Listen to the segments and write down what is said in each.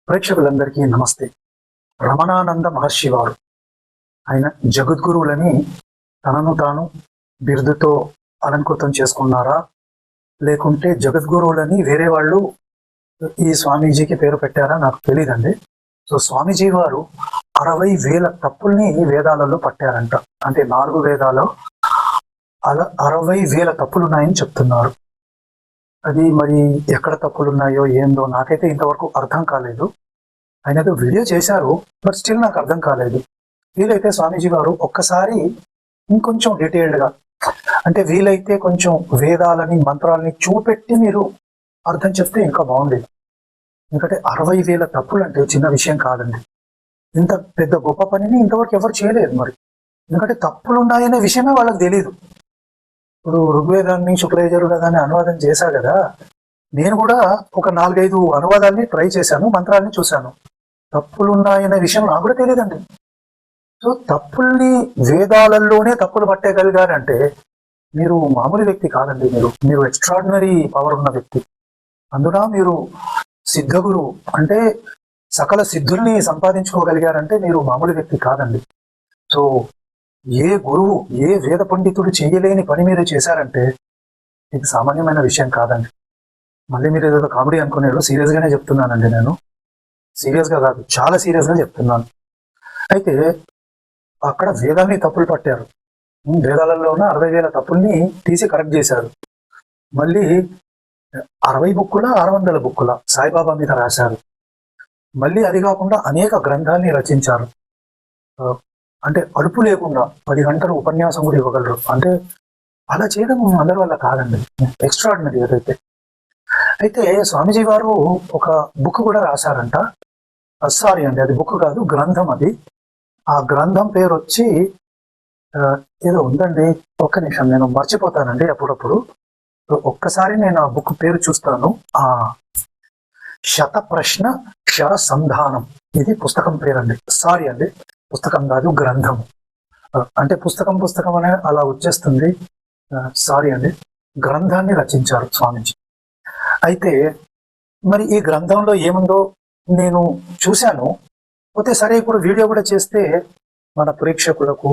ప్రేక్షకులందరికీ నమస్తే. రమణానంద మహర్షి వారు ఆయన జగద్గురువులని తనను తాను బిరుదుతో అలంకృతం చేసుకున్నారా, లేకుంటే జగద్గురువులని వేరే వాళ్ళు ఈ స్వామీజీకి పేరు పెట్టారా నాకు తెలియదండి. సో స్వామీజీ వారు 60,000 తప్పుల్ని వేదాలలో పట్టారంట. అంటే 4 వేదాల్లో అలా 60,000 తప్పులు ఉన్నాయని చెప్తున్నారు. అది మరి ఎక్కడ తప్పులు ఉన్నాయో ఏందో నాకైతే ఇంతవరకు అర్థం కాలేదు. ఆయన ఏదో వీడియో చేశారు, బట్ స్టిల్ నాకు అర్థం కాలేదు. వీలైతే స్వామీజీ వారు ఒక్కసారి ఇంకొంచెం డీటెయిల్డ్గా, అంటే వీలైతే కొంచెం వేదాలని మంత్రాలని చూపెట్టి మీరు అర్థం చెప్తే ఇంకా బాగుండేది. ఎందుకంటే 60,000 తప్పులు అంటే చిన్న విషయం కాదండి. ఇంత పెద్ద గొప్ప పనిని ఇంతవరకు ఎవరు చేయలేదు. మరి ఎందుకంటే తప్పులు ఉన్నాయనే విషయమే వాళ్ళకి తెలియదు. ఇప్పుడు ఋగ్వేదాన్ని శుక్లయజుర్వేదాన్ని వేదాన్ని అనువాదం చేశా కదా, నేను కూడా ఒక 4-5 అనువాదాన్ని ట్రై చేశాను, మంత్రాలని చూశాను. తప్పులు ఉన్నాయనే విషయం నాకు కూడా తెలియదండి. సో తప్పుల్ని వేదాలలోనే తప్పులు పట్టేయగలిగారంటే మీరు మామూలు వ్యక్తి కాదండి. మీరు ఎక్స్ట్రాడినరీ పవర్ ఉన్న వ్యక్తి. అందున మీరు సిద్ధగురు, అంటే సకల సిద్ధుల్ని సంపాదించుకోగలిగారంటే మీరు మామూలు వ్యక్తి కాదండి. సో ఏ గురువు, ఏ వేద పండితుడు చేయలేని పని మీరు చేశారంటే ఇది సామాన్యమైన విషయం కాదండి. మళ్ళీ మీరు ఏదో కామెడీ అనుకునేదో సీరియస్గానే చెప్తున్నానండి. నేను సీరియస్గా కాదు, చాలా సీరియస్గా చెప్తున్నాను. అయితే అక్కడ వేదాన్ని తప్పులు పట్టారు. వేదాలలో ఉన్న 60,000 తప్పుల్ని తీసి కరెక్ట్ చేశారు. మళ్ళీ 60 బుక్కుల 600 బుక్కుల సాయిబాబా మీద రాశారు. మళ్ళీ అది కాకుండా అనేక గ్రంథాన్ని రచించారు. అంటే అడుపు లేకుండా 10 గంటలు ఉపన్యాసం కూడా ఇవ్వగలరు. అంటే అలా చేయడం అందరి వల్ల కాదండి, ఎక్స్ట్రాడినరీ ఏదైతే. అయితే స్వామీజీ వారు ఒక బుక్ కూడా రాశారంట. సారీ అండి, అది బుక్ కాదు, గ్రంథం. అది ఆ గ్రంథం పేరు వచ్చి ఏదో ఉందండి, ఒక్క నిమిషం, నేను మర్చిపోతానండి అప్పుడప్పుడు. ఒక్కసారి నేను ఆ బుక్ పేరు చూస్తాను. శత ప్రశ్న క్షర సంధానం, ఇది పుస్తకం పేరండి. సారీ అండి, పుస్తకం కాదు, గ్రంథం. అంటే పుస్తకం అనే అలా వచ్చేస్తుంది. సారీ అండి, గ్రంథాన్ని రచించారు స్వామీజీ. అయితే మరి ఈ గ్రంథంలో ఏముందో నేను చూశాను. పోతే సరే, ఇప్పుడు వీడియో కూడా చేస్తే మన ప్రేక్షకులకు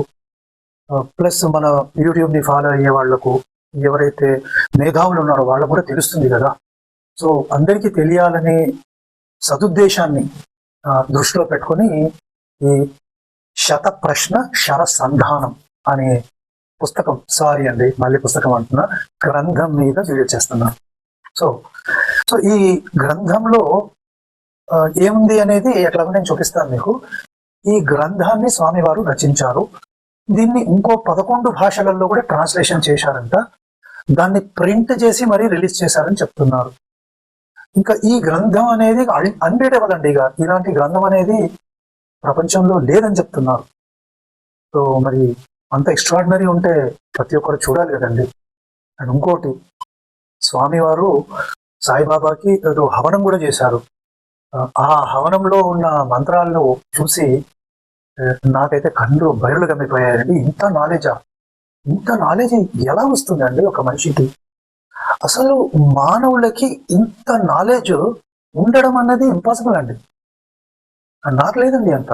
ప్లస్ మన యూట్యూబ్ని ఫాలో అయ్యే వాళ్లకు, ఎవరైతే మేధావులు ఉన్నారో వాళ్ళకు కూడా తెలుస్తుంది కదా. సో అందరికీ తెలియాలనే సదుద్దేశాన్ని దృష్టిలో పెట్టుకొని ఈ శత ప్రశ్న క్షర సంధానం అనే పుస్తకం, సారీ అండి మళ్ళీ పుస్తకం అంటున్నా, గ్రంథం మీద వీడియో చేస్తున్నాను. సో ఈ గ్రంథంలో ఏముంది అనేది ఎట్లాగో నేను చూపిస్తాను మీకు. ఈ గ్రంథాన్ని స్వామివారు రచించారు. దీన్ని ఇంకో 11 భాషలలో కూడా ట్రాన్స్లేషన్ చేశారంట. దాన్ని ప్రింట్ చేసి మరీ రిలీజ్ చేశారని చెప్తున్నారు. ఇంకా ఈ గ్రంథం అనేది అన్బీటబుల్ అండి. ఇక ఇలాంటి గ్రంథం అనేది ప్రపంచంలో లేదని చెప్తున్నారు. సో మరి అంత ఎక్స్ట్రాడినరీ ఉంటే ప్రతి ఒక్కరు చూడాలి కదండి. అండ్ ఇంకోటి, స్వామివారు సాయిబాబాకి ఏదో హవనం కూడా చేశారు. ఆ హవనంలో ఉన్న మంత్రాలను చూసి నాకైతే కళ్ళు బయలు కమ్మిపోయాయండి. ఇంత నాలెడ్జ్ ఎలా వస్తుందండి ఒక మనిషికి? అసలు మానవులకి ఇంత నాలెడ్జ్ ఉండడం అన్నది ఇంపాసిబుల్ అండి. నాకు లేదండి అంత.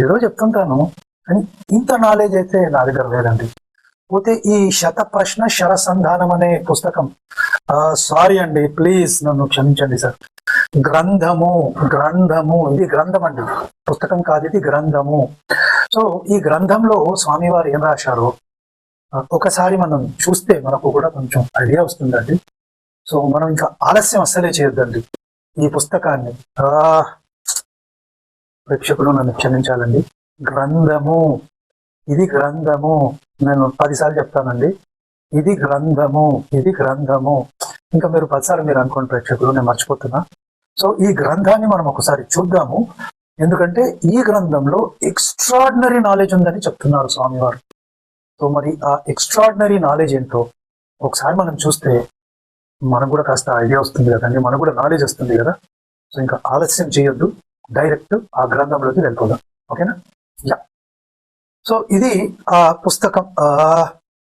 ఏదో చెప్తుంటాను కానీ ఇంత నాలెడ్జ్ అయితే నా దగ్గర లేదండి. పోతే ఈ శత ప్రశ్న శర సంధానం అనే పుస్తకం, సారీ అండి, ప్లీజ్ నన్ను క్షమించండి సార్. గ్రంథము, ఇది గ్రంథం అండి, పుస్తకం కాదు, ఇది గ్రంథము. సో ఈ గ్రంథంలో స్వామివారు ఏం రాశారో ఒకసారి మనం చూస్తే మనకు కూడా కొంచెం ఐడియా వస్తుందండి. సో మనం ఇంకా ఆలస్యం అస్సలే చేయొద్దండి. ఈ పుస్తకాన్ని ప్రేక్షకులు నన్ను క్షమించాలండి. గ్రంథము, ఇది గ్రంథము. నేను 10 సార్లు చెప్తానండి, ఇది గ్రంథము. ఇంకా మీరు 10 సార్లు మీరు అనుకోండి ప్రేక్షకులు, నేను మర్చిపోతున్నా. సో ఈ గ్రంథాన్ని మనం ఒకసారి చూద్దాము. ఎందుకంటే ఈ గ్రంథంలో ఎక్స్ట్రాడినరీ నాలెడ్జ్ ఉందని చెప్తున్నారు స్వామివారు. సో మరి ఆ ఎక్స్ట్రాడినరీ నాలెడ్జ్ ఏంటో ఒకసారి మనం చూస్తే మనకు కూడా కాస్త ఐడియా వస్తుంది కదండి, మనకు కూడా నాలెడ్జ్ వస్తుంది కదా. సో ఇంకా ఆలస్యం చేయొద్దు, డైరెక్ట్ ఆ గ్రంథంలోకి వెళ్ళిపోదాం. ఓకేనా? యా. సో ఇది ఆ పుస్తకం,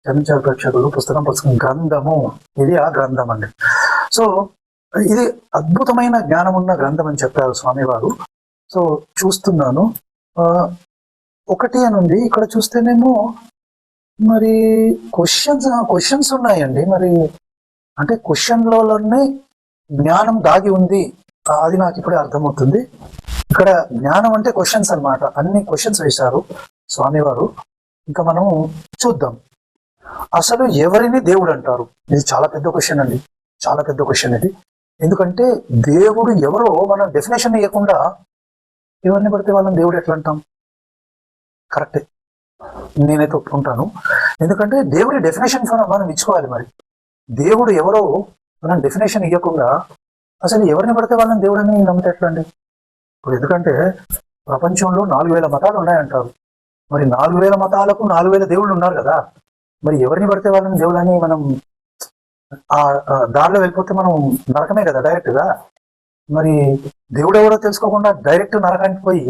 క్షమించాలి ప్రేక్షకులు, పుస్తకం గ్రంథము, ఇది ఆ గ్రంథం అండి. సో ఇది అద్భుతమైన జ్ఞానం ఉన్న గ్రంథం అని చెప్పారు స్వామివారు. సో చూస్తున్నాను 1 అని ఉంది. ఇక్కడ చూస్తేనేమో మరి క్వశ్చన్స్ ఉన్నాయండి. మరి అంటే క్వశ్చన్లలోనే జ్ఞానం దాగి ఉంది. అది నాకు ఇప్పుడే అర్థమవుతుంది. ఇక్కడ జ్ఞానం అంటే క్వశ్చన్స్ అన్నమాట. అన్ని క్వశ్చన్స్ వేశారు స్వామివారు. ఇంకా మనం చూద్దాం, అసలు ఎవరిని దేవుడు అంటారు? ఇది చాలా పెద్ద క్వశ్చన్ అండి, చాలా పెద్ద క్వశ్చన్ ఇది. ఎందుకంటే దేవుడు ఎవరో మనం డెఫినేషన్ ఇవ్వకుండా ఎవరిని పడితే వాళ్ళని దేవుడు ఎట్లా అంటాం? కరెక్టే, నేనైతే ఒప్పుకుంటాను. ఎందుకంటే దేవుడి డెఫినేషన్ మనం ఇచ్చుకోవాలి. మరి దేవుడు ఎవరో మనం డెఫినేషన్ ఇవ్వకుండా అసలు ఎవరిని పడితే వాళ్ళని దేవుడు అని నమ్మితే ఎట్లా అండి? ఇప్పుడు ఎందుకంటే ప్రపంచంలో 4000 మతాలు ఉన్నాయంటారు. మరి 4000 మతాలకు 4000 దేవుళ్ళు ఉన్నారు కదా. మరి ఎవరిని పడితే వాళ్ళని దేవుడని మనం ఆ దారిలో వెళ్ళిపోతే మనం నరకమే కదా డైరెక్ట్ గా. మరి దేవుడు ఎవరో తెలుసుకోకుండా డైరెక్ట్ నరకానికి పోయి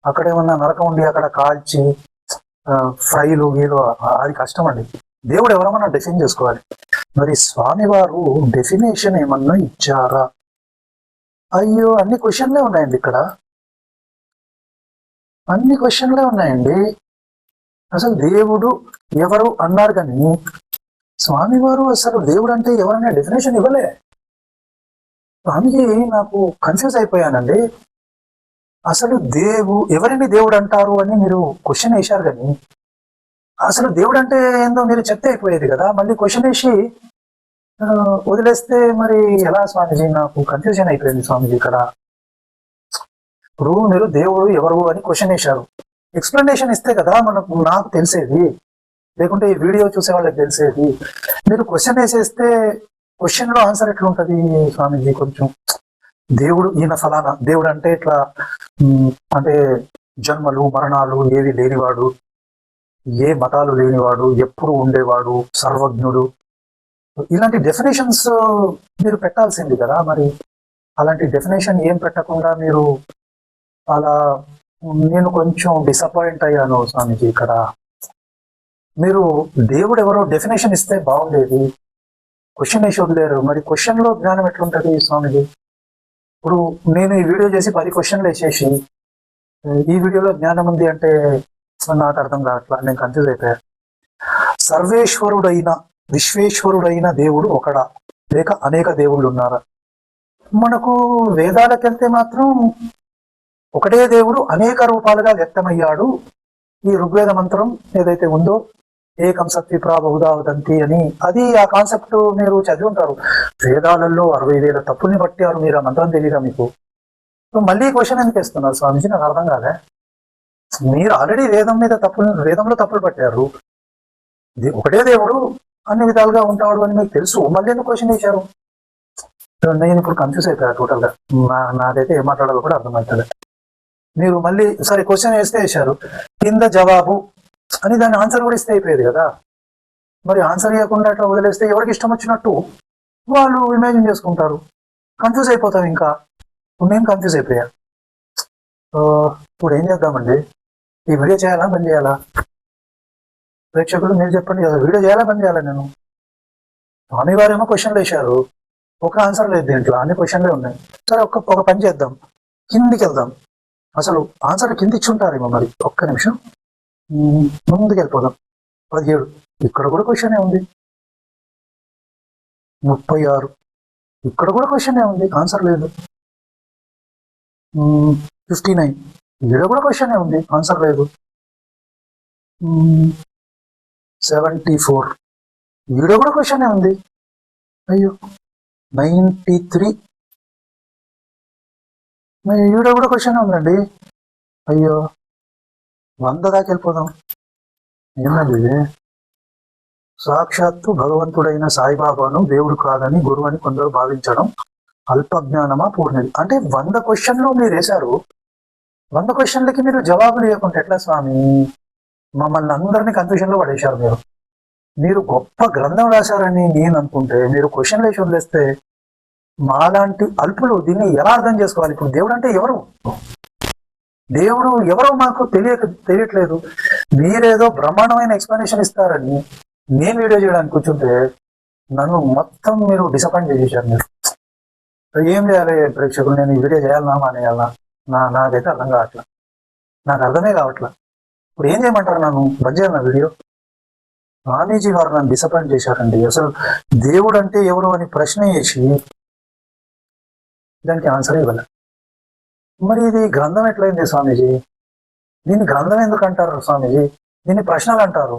అక్కడ ఏమన్నా నరకం ఉండి అక్కడ కాల్చి ఫ్రైలు గీలు, అది కష్టం అండి. దేవుడు ఎవరో మనం డెఫిన్ చేసుకోవాలి. మరి స్వామివారు డెఫినేషన్ ఏమన్నా ఇచ్చారా? అయ్యో, అన్ని క్వశ్చన్లే ఉన్నాయండి. ఇక్కడ అన్ని క్వశ్చన్లే ఉన్నాయండి. అసలు దేవుడు ఎవరు అన్నారు కానీ స్వామివారు అసలు దేవుడు అంటే ఎవరనే డెఫినేషన్ ఇవ్వలే. స్వామికి నాకు కన్ఫ్యూజ్ అయిపోయానండి. అసలు ఎవరిని దేవుడు అంటారు అని మీరు క్వశ్చన్ వేశారు కానీ అసలు దేవుడు అంటే ఏందో మీరు చెప్తే అయిపోయేది కదా. మళ్ళీ క్వశ్చన్ వేసి వదిలేస్తే మరి ఎలా స్వామిజీ? నాకు కన్ఫ్యూజన్ అయిపోయింది స్వామిజీ. ఇక్కడ ఇప్పుడు మీరు దేవుడు ఎవరు అని క్వశ్చన్ వేశారు, ఎక్స్ప్లెనేషన్ ఇస్తే కదా నాకు తెలిసేది, లేకుంటే ఈ వీడియో చూసే వాళ్ళకి తెలిసేది. మీరు క్వశ్చన్ వేసేస్తే క్వశ్చన్ లో ఆన్సర్ ఎట్లుంటది స్వామిజీ? కొంచెం దేవుడు ఈయన ఫలానా దేవుడు అంటే ఇట్లా అంటే జన్మలు మరణాలు ఏవి లేనివాడు, ఏ మతాలు లేనివాడు, ఎప్పుడు ఉండేవాడు, సర్వజ్ఞుడు, ఇలాంటి డెఫినేషన్స్ మీరు పెట్టాల్సింది కదా. మరి అలాంటి డెఫినేషన్ ఏం పెట్టకుండా మీరు అలా, నేను కొంచెం డిసప్పాయింట్ అయ్యాను స్వామిజీ. ఇక్కడ మీరు దేవుడు ఎవరో డెఫినేషన్ ఇస్తే బాగుండేది, క్వశ్చన్ వేసి వదిలేరు. మరి క్వశ్చన్ లో జ్ఞానం ఎట్లుంటది స్వామిజీ? ఇప్పుడు నేను ఈ వీడియో చేసి 10 క్వశ్చన్లు వేసేసి ఈ వీడియోలో జ్ఞానం ఉంది అంటే నాకు అర్థం కావట్లా, నేను కన్ఫ్యూజ్ అయిపోయా. సర్వేశ్వరుడైన విశ్వేశ్వరుడైన దేవుడు ఒకడా, లేక అనేక దేవుళ్ళు ఉన్నారా? మనకు వేదాలకు వెళ్తే మాత్రం ఒకటే దేవుడు అనేక రూపాలుగా వ్యక్తమయ్యాడు. ఈ ఋగ్వేద మంత్రం ఏదైతే ఉందో ఏకం సత్వి ప్రాబహుదావదంతి అని, అది ఆ కాన్సెప్ట్ మీరు చదివి ఉంటారు. వేదాలలో 60,000 తప్పుల్ని పట్టారు. మీరు ఆ మంత్రం తెలియదా మీకు? మళ్ళీ క్వశ్చన్ ఎందుకు ఇస్తున్నారు స్వామిజీ? నాకు అర్థం కాలే. మీరు ఆల్రెడీ వేదంలో తప్పులు పట్టారు. ఒకటే దేవుడు అన్ని విధాలుగా ఉంటాడు అని మీకు తెలుసు, మళ్ళీ ఎందుకు క్వశ్చన్ వేశారు? నేను ఇప్పుడు కన్ఫ్యూజ్ అయిపోయా టోటల్ గా. నాకైతే ఏం మాట్లాడాలో కూడా అర్థమవుతుంది. మీరు మళ్ళీ సరే క్వశ్చన్ వేశారు, కింద జవాబు అని దాని ఆన్సర్ కూడా ఇస్తే అయిపోయేది కదా. మరి ఆన్సర్ ఇవ్వకుండా అట్లా వదిలేస్తే ఎవరికి ఇష్టం వచ్చినట్టు వాళ్ళు ఇమాజిన్ చేసుకుంటారు. కన్ఫ్యూజ్ అయిపోతాం. ఇంకా నేను కన్ఫ్యూజ్ అయిపోయా. ఇప్పుడు ఏం చేద్దామండి? ఈ వీడియో చేయాలా బంద్ చేయాలా? ప్రేక్షకులు మీరు చెప్పండి, వీడియో చేయాలా బంద్ చేయాలా? నేను స్వామివారేమో క్వశ్చన్లు వేశారు, ఒక ఆన్సర్ లేదు దీంట్లో, అన్ని క్వశ్చన్లే ఉన్నాయి. సరే ఒక పని చేద్దాం, కిందికి వెళ్దాం. అసలు ఆన్సర్ కింద ఇచ్చుంటారేమో. మరి ఒక్క నిమిషం ముందుకు వెళ్ళిపోదాం. 17 ఇక్కడ కూడా క్వశ్చనే ఉంది. 36 ఇక్కడ కూడా క్వశ్చనే ఉంది, ఆన్సర్ లేదు. 59 ఇక్కడ కూడా క్వశ్చనే ఉంది, ఆన్సర్ లేదు. 74 ఈడ కూడా క్వశ్చనే ఉంది. అయ్యో 93 ఈడ కూడా క్వశ్చన్ ఉందండి. అయ్యో 100 దాకా వెళ్ళిపోదాం. ఏమది? సాక్షాత్తు భగవంతుడైన సాయిబాబాను దేవుడు కాదని గురువు అని కొందరు భావించడం అల్పజ్ఞానమా పూర్ణది. అంటే 100 క్వశ్చన్లు మీరు వేశారు, 100 క్వశ్చన్లకి మీరు జవాబులు ఇవ్వకుంటే ఎట్లా స్వామి? మమ్మల్ని అందరినీ కన్ఫ్యూజన్ లో పడేశారు. మీరు గొప్ప గ్రంథం రాశారని నేను అనుకుంటే మీరు క్వశ్చన్లు వేసి వదిలేస్తే మాలాంటి అల్పులు దీన్ని ఎలా అర్థం చేసుకోవాలి? ఇప్పుడు దేవుడు అంటే ఎవరు? దేవుడు ఎవరో మాకు తెలియట్లేదు. మీరేదో బ్రహ్మాండమైన ఎక్స్ప్లెనేషన్ ఇస్తారని నేను వీడియో చేయడానికి కూర్చుంటే నన్ను మొత్తం మీరు డిసప్పాయింట్ చేసేసారు. మీరు ఏం చేయాలి ప్రేక్షకులు, నేను ఈ వీడియో చేయాలన్నా మానేయాలన్నా? నాకైతే అర్థం కావట్లా, నాకు అర్థమే కావట్లా. ఇప్పుడు ఏం చేయమంటారు నన్ను? బంద్ చేయాలన్నా వీడియో? స్వామీజీ వారు నన్ను డిసప్పాయింట్ చేశారండి. అసలు దేవుడు అంటే ఎవరు అని ప్రశ్న వేసి దానికి ఆన్సర్ ఇవ్వాలి. మరి ఇది గ్రంథం ఎట్లయింది స్వామీజీ? దీన్ని గ్రంథం ఎందుకు అంటారు స్వామీజీ? దీన్ని ప్రశ్నలు అంటారు.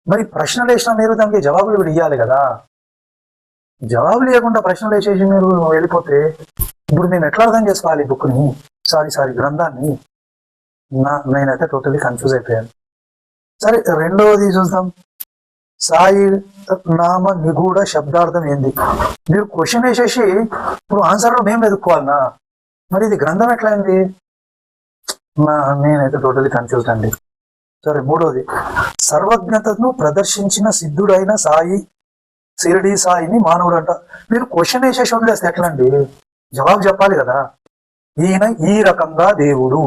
మరి ప్రశ్నలు వేసినా మీరు దానికి జవాబులు కూడా ఇవ్వాలి కదా. జవాబులు ఇవ్వకుండా ప్రశ్నలు వేసేసి మీరు వెళ్ళిపోతే ఇప్పుడు మేము ఎట్లా అర్థం చేసుకోవాలి బుక్ని, సారీ గ్రంథాన్ని? నేనైతే టోటలీ కన్ఫ్యూజ్ అయిపోయాను. సరే, రెండవది చూద్దాం. సాయి నామ నిగూఢ శబ్దార్థం ఏంది? మీరు క్వశ్చన్ వేసేసి ఇప్పుడు ఆన్సర్లో మేము వెతుక్కోవాలన్నా? మరి ఇది గ్రంథం ఎట్లయింది? నేనైతే టోటలీ కన్ఫ్యూజ్డ్ అండి. సరే, మూడవది, సర్వజ్ఞతను ప్రదర్శించిన సిద్ధుడైన సాయి, షిరిడి సాయిని మానవుడు అంట. మీరు క్వశ్చన్ వేసేసి వదిలేస్తే ఎట్లా అండి? జవాబు చెప్పాలి కదా. ఈయన ఈ రకంగా దేవుడు,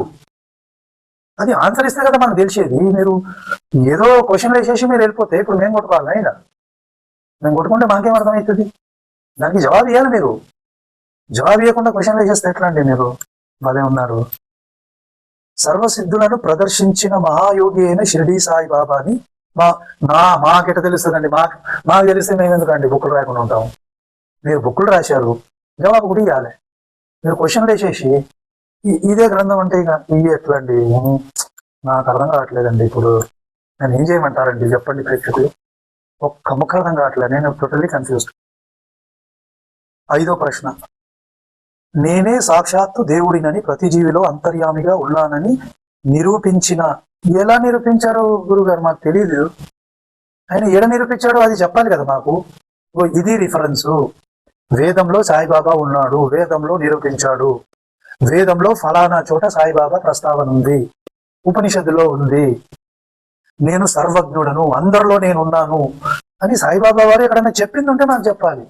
అది ఆన్సర్ ఇస్తే కదా మనకు తెలిసేది. మీరు ఏదో క్వశ్చన్ వేసేసి మీరు వెళ్ళిపోతే ఇప్పుడు మేము కొట్టుకోవాలి అయినా? మేము కొట్టుకుంటే మాకేం అర్థమవుతుంది? దానికి జవాబు ఇవ్వాలి. మీరు జవాబు ఇవ్వకుండా క్వశ్చన్ వేసేస్తే ఎట్లా అండి? మీరు భలే ఉన్నారు. సర్వసిద్ధులను ప్రదర్శించిన మహాయోగి అయిన షిరిడి సాయి బాబాని మాకెట తెలుస్తుందండి? మాకు తెలిస్తే మేము ఎందుకండి బుక్కులు రాయకుండా ఉంటాం? మీరు బుక్కులు రాశారు, జవాబు కూడా ఇవ్వాలి. మీరు క్వశ్చన్ వేసేసి ఇదే గ్రంథం అంటే ఇక ఇవి ఎట్లా అండి? నాకు అర్థం కావట్లేదండి. ఇప్పుడు నేను ఏం చేయమంటారండి చెప్పండి ప్రేక్షకులు? ఒక్క ముక్క అర్థం కావట్లేదు, నేను టోటల్లీ కన్ఫ్యూజ్డ్. ఐదో ప్రశ్న, నేనే సాక్షాత్తు దేవుడినని, ప్రతి జీవిలో అంతర్యామిగా ఉన్నానని నిరూపించిన. ఎలా నిరూపించారు గురుగారు? మాకు తెలియదు. ఆయన ఏడ నిరూపించాడో అది చెప్పాలి కదా మాకు. ఇది రిఫరెన్సు. వేదంలో సాయిబాబా ఉన్నాడు, వేదంలో నిరూపించాడు, వేదంలో ఫలానా చోట సాయిబాబా ప్రస్తావన ఉంది, ఉపనిషత్తులో ఉంది, నేను సర్వజ్ఞుడను, అందరిలో నేనున్నాను అని సాయిబాబా వారు ఎక్కడైనా చెప్పింది ఉంటే నాకు చెప్పాలి.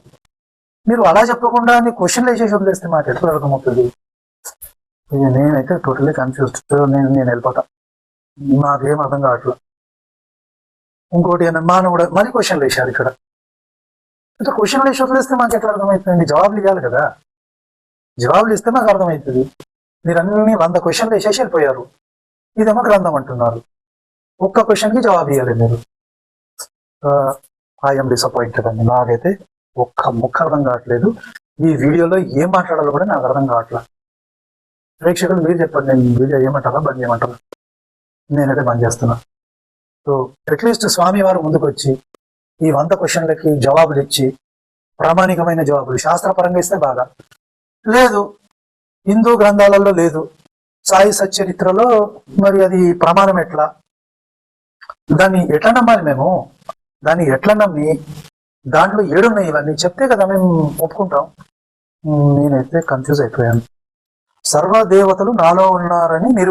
మీరు అలా చెప్పకుండా అన్ని క్వశ్చన్లు వేసేసి వదిలేస్తే మాకు ఎట్లా అర్థమవుతుంది? నేనైతే టోటల్లీ కన్ఫ్యూజ్డ్. నేను వెళ్ళిపోతా, నాకేం అర్థం కావట్లేదు. ఇంకోటి మానవుడు మళ్ళీ క్వశ్చన్లు వేశారు ఇక్కడ. అంటే క్వశ్చన్లు వేసి వదిలేస్తే మాకు ఎట్లా అర్థమవుతుంది? జవాబులు ఇవ్వాలి కదా. జవాబులు ఇస్తే నాకు అర్థమవుతుంది. మీరు అన్ని 100 క్వశ్చన్లు వేసేసి వెళ్ళిపోయారు. ఇదేమో గ్రంథం అంటున్నారు. ఒక్క క్వశ్చన్కి జవాబు ఇవ్వాలి మీరు. ఐఎమ్ డిసప్పాయింటెడ్ అండి. నాకైతే ఒక్క ముక్క అర్థం కావట్లేదు. ఈ వీడియోలో ఏం మాట్లాడాలో కూడా నాకు అర్థం కావట్లేదు. ప్రేక్షకులు మీరు చెప్పండి, నేను వీడియో ఏమంటారా బంద్ చేయమంటారా? నేనైతే బంద్ చేస్తున్నా. సో అట్లీస్ట్ స్వామి వారు ముందుకు వచ్చి ఈ 100 క్వశ్చన్లకి జవాబులు ఇచ్చి, ప్రామాణికమైన జవాబులు శాస్త్రపరంగా ఇస్తే బాగా. లేదు, హిందూ గ్రంథాలలో లేదు, సాయి సచ్చరిత్రలో మరి అది ప్రమాణం ఎట్లా? దాన్ని ఎట్లా నమ్మాలి మేము? దాన్ని ఎట్లా నమ్మి దాంట్లో ఏడున్నాయి ఇవన్నీ చెప్తే కదా మేము ఒప్పుకుంటాం. నేనైతే కన్ఫ్యూజ్ అయిపోయాను. సర్వదేవతలు నాలో ఉన్నారని ఏడ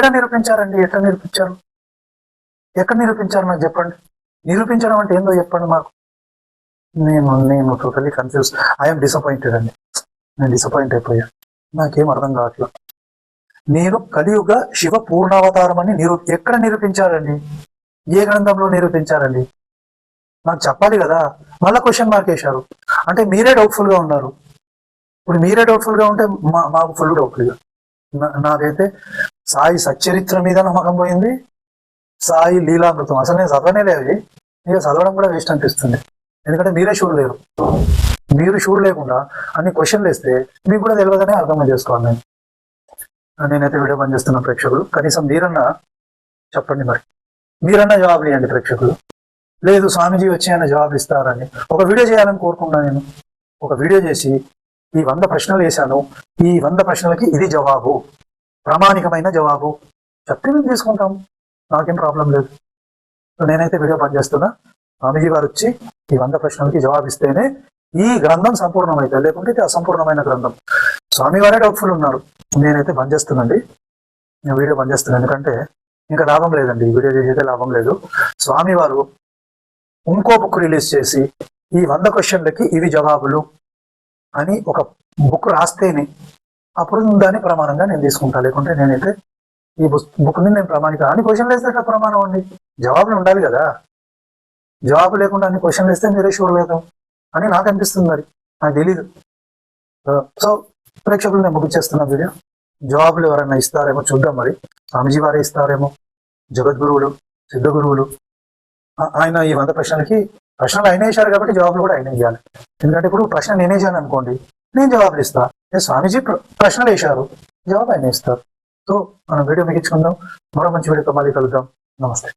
నిరూపించారండి? ఎట్లా నిరూపించారు? ఎక్కడ నిరూపించారు నాకు చెప్పండి. నిరూపించడం అంటే ఏందో చెప్పండి మాకు. నేను టోటలీ కన్ఫ్యూజ్. ఐఎమ్ డిసప్పాయింటెడ్ అండి. నేను డిసప్పాయింట్ అయిపోయాను. నాకేం అర్థం కావట్లేదు. నేను కలియుగ శివ పూర్ణావతారం అని ఎక్కడ నిరూపించారండి? ఏ గ్రంథంలో నిరూపించారండి? నాకు చెప్పాలి కదా. మళ్ళీ క్వశ్చన్ మార్క్ వేశారు అంటే మీరే డౌట్ఫుల్ గా ఉన్నారు. ఇప్పుడు మీరే డౌట్ఫుల్ గా ఉంటే మాకు ఫుల్ డౌట్ఫుల్గా. నాకైతే సాయి సచ్చరిత్ర మీద నమ్మకం పోయింది, సాయి లీలామృతం అసలు నేను చదవనే లేదు. ఇక చదవడం కూడా వేస్ట్ అనిపిస్తుంది. ఎందుకంటే మీరే షూర్ లేరు. మీరు షూర్ లేకుండా అన్ని క్వశ్చన్లు వేస్తే మీకు కూడా తెలియదనే అర్థం చేసుకోవాలి. నేనైతే వీడియో పనిచేస్తున్న ప్రేక్షకులు, కనీసం మీరన్నా చెప్పండి. మరి మీరన్నా జవాబులు ఇవ్వండి ప్రేక్షకులు. లేదు స్వామీజీ వచ్చి ఆయన జవాబు ఇస్తారని ఒక వీడియో చేయాలని కోరుకున్నా. నేను ఒక వీడియో చేసి ఈ 100 ప్రశ్నలు వేశాను, ఈ 100 ప్రశ్నలకి ఇది జవాబు, ప్రామాణికమైన జవాబు చెప్తే మేము తీసుకుంటాం. నాకేం ప్రాబ్లం లేదు. నేనైతే వీడియో పనిచేస్తున్నా. స్వామీజీ గారు వచ్చి ఈ 100 ప్రశ్నలకి జవాబిస్తేనే ఈ గ్రంథం సంపూర్ణమైతే, లేకుంటే ఇది అసంపూర్ణమైన గ్రంథం. స్వామి వారే డౌట్ఫుల్ ఉన్నారు. నేనైతే బంద్ చేస్తున్నాండి. నేను వీడియో బంద్ చేస్తున్నాను. ఎందుకంటే ఇంకా లాభం లేదండి, వీడియో చేసేదే లాభం లేదు. స్వామి వారు ఇంకో బుక్ రిలీజ్ చేసి ఈ 100 క్వశ్చన్లకి ఇవి జవాబులు అని ఒక బుక్ రాస్తేనే అప్పుడు దాన్ని ప్రమాణంగా నేను తీసుకుంటా. లేకుంటే నేనైతే ఈ బుక్ని నేను ప్రామాణిక అన్ని క్వశ్చన్లు వేస్తే ప్రమాణం అండి. జవాబులు ఉండాలి కదా. జవాబు లేకుండా అన్ని క్వశ్చన్లు వేస్తే మీరే షూర్ లేదు అని నాకు అనిపిస్తుంది. మరి నాకు తెలీదు. సో ప్రేక్షకులు నేను ముగించేస్తున్న వీడియో. జవాబులు ఎవరైనా ఇస్తారేమో చూద్దాం. మరి స్వామిజీ వారే ఇస్తారేమో, జగద్గురువులు, సిద్ధ గురువులు. ఆయన ఈ 100 ప్రశ్నలు ఆయన వేశారు కాబట్టి జవాబులు కూడా ఆయన ఇవ్వాలి. ఎందుకంటే ఇప్పుడు ప్రశ్న నేనే చేయాలి అనుకోండి, నేను జవాబులు ఇస్తా. స్వామీజీ ప్రశ్నలు వేశారు, జవాబు ఆయన ఇస్తారు. సో మనం వీడియో ముగించుకుందాం. మరో మంచి వీడియోతో మళ్ళీ కలుద్దాం. నమస్తే.